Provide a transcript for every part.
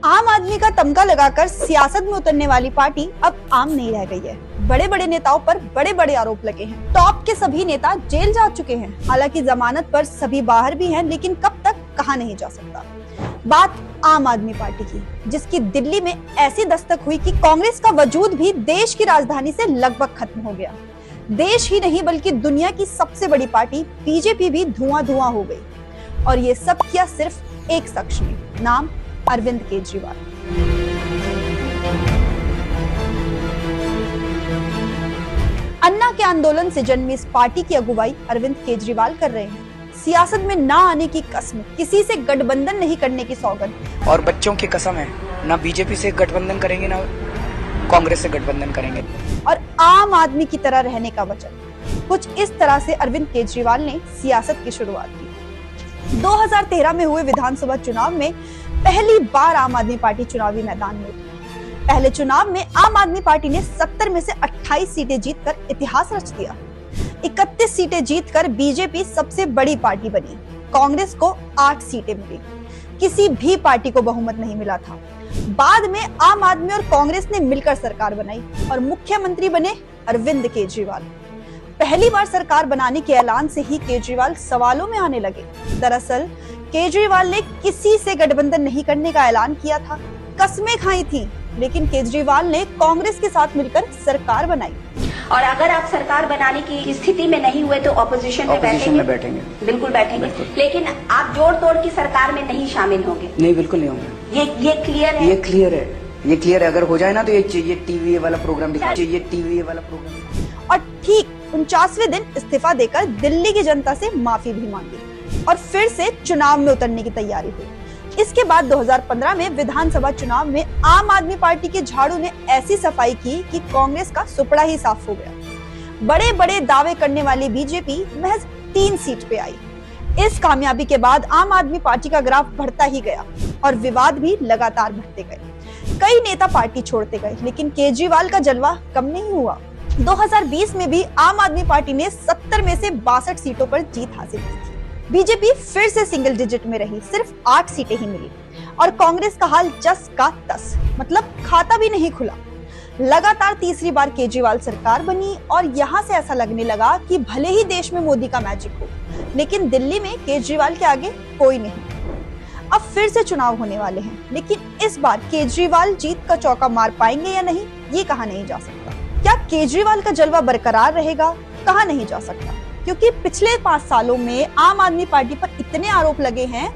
आम आदमी का तमगा लगाकर सियासत में उतरने वाली पार्टी अब आम नहीं रह गई है। बड़े बड़े नेताओं पर बड़े बड़े आरोप लगे हैं। टॉप के सभी नेता जेल जा चुके हैं। हालांकि जमानत पर सभी बाहर भी हैं, लेकिन कब तक कहा नहीं जा सकता। बात आम आदमी पार्टी की, जिसकी दिल्ली में ऐसी दस्तक हुई कि कांग्रेस का वजूद भी देश की राजधानी से लगभग खत्म हो गया। देश ही नहीं बल्कि दुनिया की सबसे बड़ी पार्टी बीजेपी भी धुआं धुआं हो गई। और ये सब किया सिर्फ एक शख्स ने, नाम अरविंद केजरीवाल। अन्ना के आंदोलन से जन्मी इस पार्टी की अगुवाई अरविंद केजरीवाल कर रहे हैं। सियासत में ना आने की कसम, किसी से गठबंधन नहीं करने की सौगंध। और बच्चों की कसम है, ना बीजेपी से गठबंधन करेंगे ना कांग्रेस से गठबंधन करेंगे। और आम आदमी की तरह रहने का वचन। कुछ इस तरह से अरविंद केजरीवाल ने सियासत की शुरुआत की। 2013 में हुए विधानसभा चुनाव में पहली बार आम आदमी पार्टी चुनावी मैदान में उतरी। पहले चुनाव में आम आदमी पार्टी ने 70 में से 28 सीटें जीतकर इतिहास रच दिया। 31 सीटें जीतकर बीजेपी सबसे बड़ी पार्टी बनी। कांग्रेस को 8 सीटें मिली। किसी भी पार्टी को बहुमत नहीं मिला था। बाद में आम आदमी और कांग्रेस ने मिलकर सरकार बनाई और मुख्यमंत्री बने अरविंद केजरीवाल। पहली बार सरकार बनाने के ऐलान से ही केजरीवाल सवालों में आने लगे। दरअसल केजरीवाल ने किसी से गठबंधन नहीं करने का ऐलान किया था, कस्में खाई थी, लेकिन केजरीवाल ने कांग्रेस के साथ मिलकर सरकार बनाई। और अगर आप सरकार बनाने की स्थिति में नहीं हुए तो ऑपोजिशन में बैठेंगे। बिल्कुल बैठेंगे। लेकिन आप जोड़ तोड़ की सरकार में नहीं शामिल होंगे। नहीं, बिल्कुल नहीं होंगे। ये क्लियर है। ये क्लियर है। अगर हो जाए ना तो ये टीवी वाला प्रोग्राम चाहिए, टीवी वाला प्रोग्राम। और ठीक 49वें दिन इस्तीफा देकर दिल्ली की जनता से माफी भी मांगी और फिर से चुनाव में उतरने की तैयारी हुई। इसके बाद 2015 में विधानसभा चुनाव में आम आदमी पार्टी के झाड़ू ने ऐसी सफाई की कि कांग्रेस का सुपड़ा ही साफ हो गया। बड़े बड़े दावे करने वाली बीजेपी महज 3 सीट पे आई। इस कामयाबी के बाद आम आदमी पार्टी का ग्राफ बढ़ता ही गया और विवाद भी लगातार बढ़ते गए। कई नेता पार्टी छोड़ते गए, लेकिन केजरीवाल का जलवा कम नहीं हुआ। 2020 में भी आम आदमी पार्टी ने 70 में से 62 सीटों पर जीत हासिल की थी। बीजेपी फिर से सिंगल डिजिट में रही, सिर्फ 8 सीटें ही मिली। और कांग्रेस का हाल जस का तस, मतलब खाता भी नहीं खुला। लगातार तीसरी बार केजरीवाल सरकार बनी और यहाँ से ऐसा लगने लगा कि भले ही देश में मोदी का मैजिक हो, लेकिन दिल्ली में केजरीवाल के आगे कोई नहीं। अब फिर से चुनाव होने वाले हैं, लेकिन इस बार केजरीवाल जीत का चौका मार पाएंगे या नहीं, ये कहा नहीं जा सकता। क्या केजरीवाल का जलवा बरकरार रहेगा, कहा नहीं जा सकता, क्योंकि पिछले 5 सालों में आम आदमी पार्टी पर इतने आरोप लगे हैं,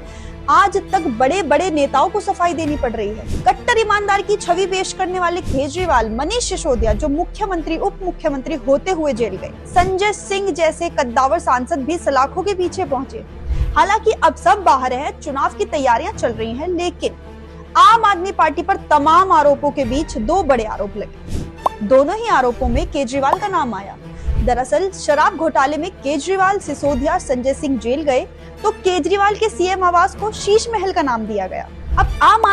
आज तक बड़े बड़े नेताओं को सफाई देनी पड़ रही है। कट्टर ईमानदार की छवि पेश करने वाले केजरीवाल, मनीष सिसोदिया जो मुख्यमंत्री उप मुख्यमंत्री होते हुए जेल गए, संजय सिंह जैसे कद्दावर सांसद भी सलाखों के पीछे पहुंचे। हालांकि अब सब बाहर है, चुनाव की तैयारियां चल रही हैं, लेकिन आम आदमी पार्टी पर तमाम आरोपों के बीच 2 बड़े आरोप लगे। दोनों ही आरोपों में केजरीवाल का नाम आया। दरअसल शराब घोटाले में केजरीवाल, सिसोदिया, संजय सिंह जेल गए तो केजरीवाल के सीएम आवास को शीश महल का नाम दिया गया। अब आम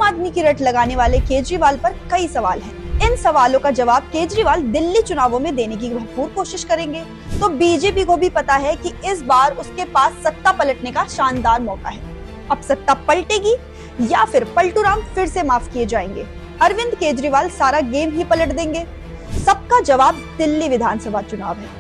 आदमी की रट लगाने वाले केजरीवाल पर कई सवाल हैं। इन सवालों का जवाब केजरीवाल दिल्ली चुनावों में देने की भरपूर कोशिश करेंगे। तो बीजेपी को भी पता है कि इस बार उसके पास सत्ता पलटने का शानदार मौका है। अब सत्ता पलटेगी या फिर पलटू राम फिर से माफ किए जाएंगे। अरविंद केजरीवाल सारा गेम ही पलट देंगे। सबका जवाब दिल्ली विधानसभा चुनाव है।